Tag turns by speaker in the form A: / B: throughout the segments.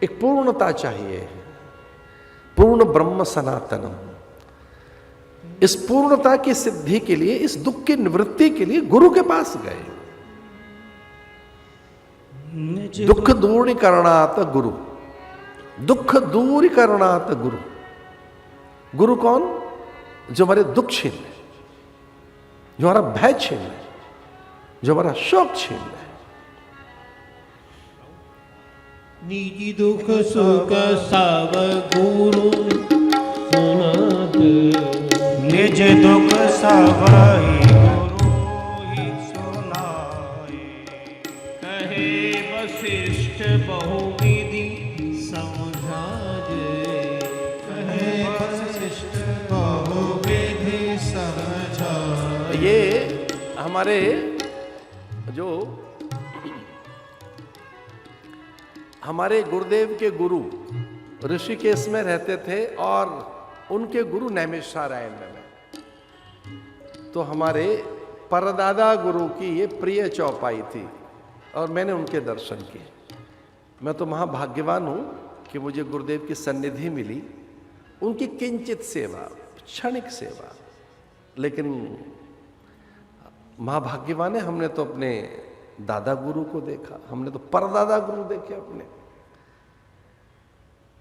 A: एक पूर्णता चाहिए, पूर्ण ब्रह्म सनातनम। इस पूर्णता की सिद्धि के लिए, इस दुख की निवृत्ति के लिए गुरु के पास गए। दुख दूरीकरणात गुरु, दुख दूरीकरणात गुरु। गुरु कौन? जो हमारे दुख छीन ले, जो हमारा भय छीन ले, जो हमारा शोक छीन ले।
B: निजी दुख सुख सब गुरु सुनत,
C: निज दुख सब गुरु ही सुनाए।
B: कहे वशिष्ठ बहुविधि समझाए।
C: कहे वशिष्ठ बहुविधि समझाए।
A: ये हमारे जो हमारे गुरुदेव के गुरु ऋषिकेश में रहते थे और उनके गुरु नैमिषारण्य में। तो हमारे परदादा गुरु की ये प्रिय चौपाई थी और मैंने उनके दर्शन किए। मैं तो महाभाग्यवान हूं कि मुझे गुरुदेव की सन्निधि मिली, उनकी किंचित सेवा, क्षणिक सेवा। लेकिन महाभाग्यवान है, हमने तो अपने दादा गुरु को देखा, हमने तो परदादा गुरु देखे अपने,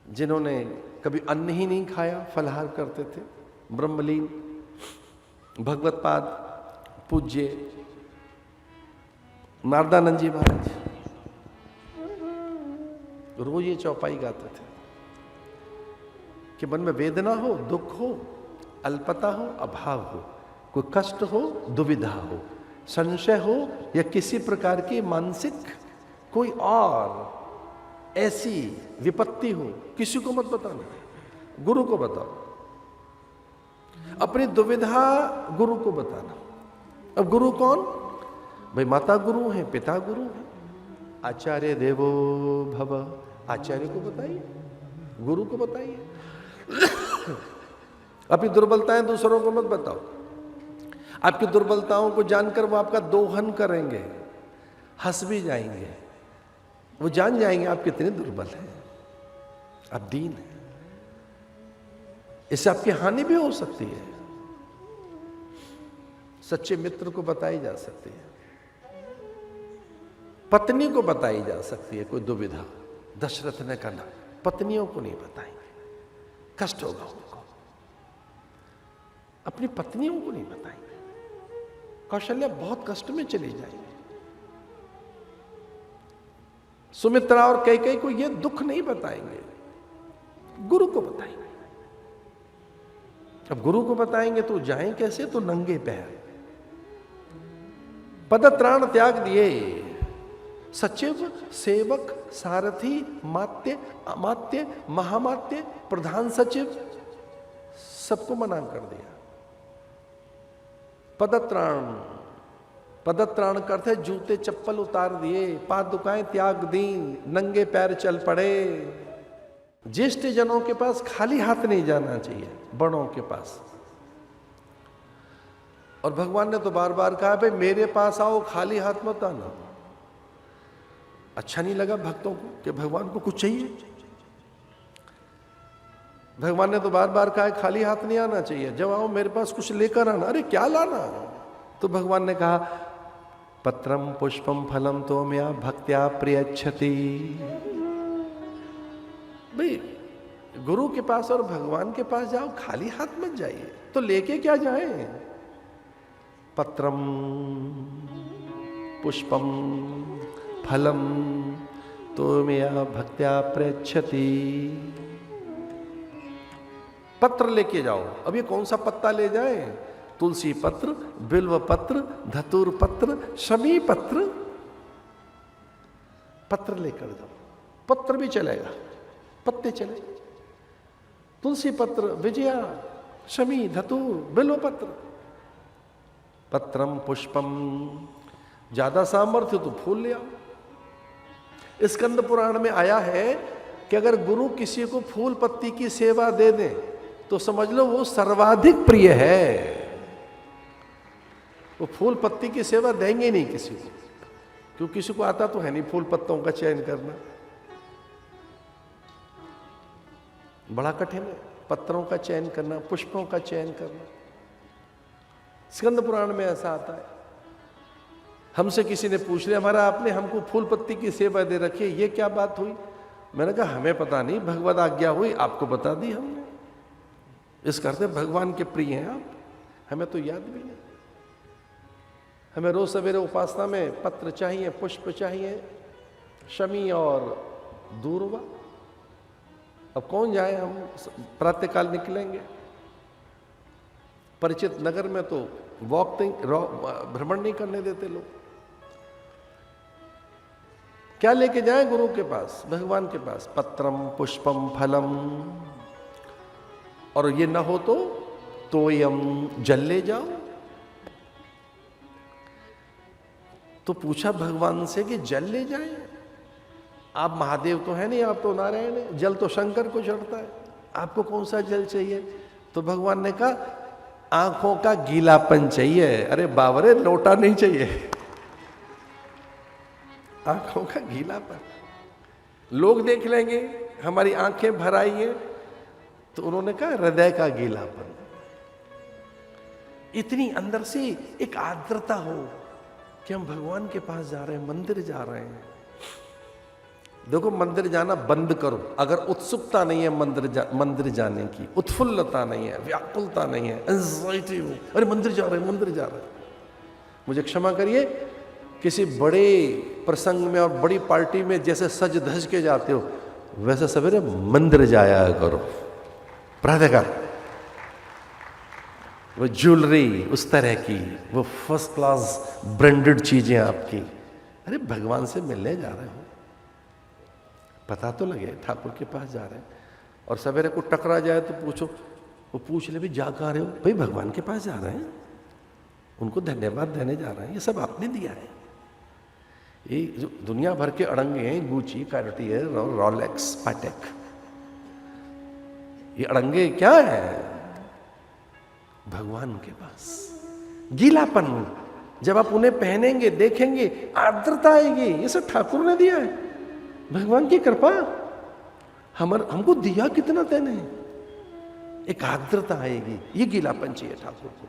A: जिन्होंने कभी अन्न ही नहीं खाया, फलाहार करते थे। ब्रह्मलीन भगवत पाद पूज्य नारदानंद जी महाराज रोज ये चौपाई गाते थे कि मन में वेदना हो, दुख हो, अल्पता हो, अभाव हो, कोई कष्ट हो, दुविधा हो, संशय हो या किसी प्रकार की मानसिक कोई और ऐसी विपत्ति हो, किसी को मत बताना, गुरु को बताओ। अपनी दुविधा गुरु को बताना। अब गुरु कौन? भाई माता गुरु हैं, पिता गुरु हैं, आचार्य देवो भव, आचार्य को बताइए, गुरु को बताइए। अपनी दुर्बलताएं दूसरों को मत बताओ। आपकी दुर्बलताओं को जानकर वो आपका दोहन करेंगे, हंस भी जाएंगे, वो जान जाएंगे आप कितने दुर्बल हैं, आप दीन हैं। इससे आपकी हानि भी हो सकती है। सच्चे मित्र को बताई जा सकती है, पत्नी को बताई जा सकती है कोई दुविधा। दशरथ ने कहा पत्नियों को नहीं बताएंगे, कष्ट होगा उनको, अपनी पत्नियों को नहीं बताएंगे। कौशल्या बहुत कष्ट में चली जाएंगे। सुमित्रा और कैकेयी को ये दुख नहीं बताएंगे, गुरु को बताएंगे। अब गुरु को बताएंगे तो जाएं कैसे? तो नंगे पैर। पदत्राण त्याग दिए, सचिव, सेवक, सारथी, मात्य, अमात्य, महामात्य, प्रधान सचिव, सबको मना कर दिया। पदत्राण, पदत्राण करते जूते चप्पल उतार दिए, पादुकाएं त्याग दी, नंगे पैर चल पड़े। ज्येष्ठ जनों के पास खाली हाथ नहीं जाना चाहिए, बड़ों के पास। और भगवान ने तो बार बार कहा भाई मेरे पास आओ, खाली हाथ मत आना। अच्छा नहीं लगा भक्तों को कि भगवान को कुछ चाहिए। भगवान ने तो बार बार कहा खाली हाथ नहीं आना चाहिए, जब आओ मेरे पास कुछ लेकर आना। अरे क्या लाना? तो भगवान ने कहा पत्रम पुष्पम फलम तो मया भक्त्या प्रियच्छति। भाई गुरु के पास और भगवान के पास जाओ, खाली हाथ मत जाइए। तो लेके क्या जाए? पत्रम पुष्पम फलम तो मया भक्त्या प्रेच्छति। पत्र लेके जाओ। अब ये कौन सा पत्ता ले जाए? तुलसी पत्र, बिल्व पत्र, धतूर पत्र, शमी पत्र, पत्र लेकर जाओ। पत्र भी चलेगा, पत्ते चले। तुलसी पत्र, विजया, शमी, धतूर, बिल्व पत्र। पत्रम पुष्पम, ज्यादा सामर्थ्य तो फूल ले आओ। स्कंद पुराण में आया है कि अगर गुरु किसी को फूल पत्ती की सेवा दे दे तो समझ लो वो सर्वाधिक प्रिय है। वो फूल पत्ती की सेवा देंगे नहीं किसी को, क्योंकि किसी को आता तो है नहीं फूल पत्तों का चयन करना। बड़ा कठिन है पत्रों का चयन करना, पुष्पों का चयन करना। स्कंद पुराण में ऐसा आता है, हमसे किसी ने पूछ लिया, हमारा आपने हमको फूल पत्ती की सेवा दे रखी है, ये क्या बात हुई? मैंने कहा हमें पता नहीं, भगवत आज्ञा हुई, आपको बता दी हमने। इस करते भगवान के प्रिय हैं आप, हमें तो याद भी नहीं। हमें रोज सवेरे उपासना में पत्र चाहिए, पुष्प चाहिए, शमी और दूर्वा। अब कौन जाए, हम प्रातःकाल निकलेंगे। परिचित नगर में तो भ्रमण नहीं करने देते लोग। क्या लेके जाएं गुरु के पास, भगवान के पास? पत्रम पुष्पम फलम, और ये ना हो तो तोयम, जल ले जाओ। तो पूछा भगवान से कि जल ले जाएं? आप महादेव तो है नहीं, आप तो नारायण है, जल तो शंकर को चढ़ता है, आपको कौन सा जल चाहिए? तो भगवान ने कहा आंखों का गीलापन चाहिए। अरे बावरे, लोटा नहीं चाहिए, आंखों का गीलापन। लोग देख लेंगे हमारी आंखें भर आई हैं, तो उन्होंने कहा हृदय का गीलापन। इतनी अंदर से एक आर्द्रता हो कि हम भगवान के पास जा रहे हैं, मंदिर जा रहे हैं। देखो, मंदिर जाना बंद करो अगर उत्सुकता नहीं है मंदिर जाने की, उत्फुल्लता नहीं है, व्याकुलता नहीं है, एंजाइटी हो, अरे मंदिर जा रहे हैं, मंदिर जा रहे हैं। मुझे क्षमा करिए, किसी बड़े प्रसंग में और बड़ी पार्टी में जैसे सज धज के जाते हो, वैसे सवेरे मंदिर जाया करो। प्रातःकाल वो ज्वेलरी उस तरह की, वो फर्स्ट क्लास ब्रांडेड चीजें आपकी। अरे भगवान से मिलने जा रहे हो, पता तो लगे ठाकुर के पास जा रहे हैं। और सवेरे को टकरा जाए तो पूछो, वो पूछ ले भी जा कहाँ रहे हो? भाई भगवान के पास जा रहे हैं, उनको धन्यवाद देने जा रहे हैं, ये सब आपने दिया है। ये जो दुनिया भर के अड़ंगे हैं, गुची, कार्टियर, रोलेक्स, पैटेक, ये अड़ंगे क्या है? भगवान के पास गीलापन। जब आप उन्हें पहनेंगे, देखेंगे, आर्द्रता आएगी। ये सब ठाकुर ने दिया है, भगवान की कृपा। हमको दिया कितना तेने, एक आर्द्रता आएगी। ये गीलापन चाहिए ठाकुर को।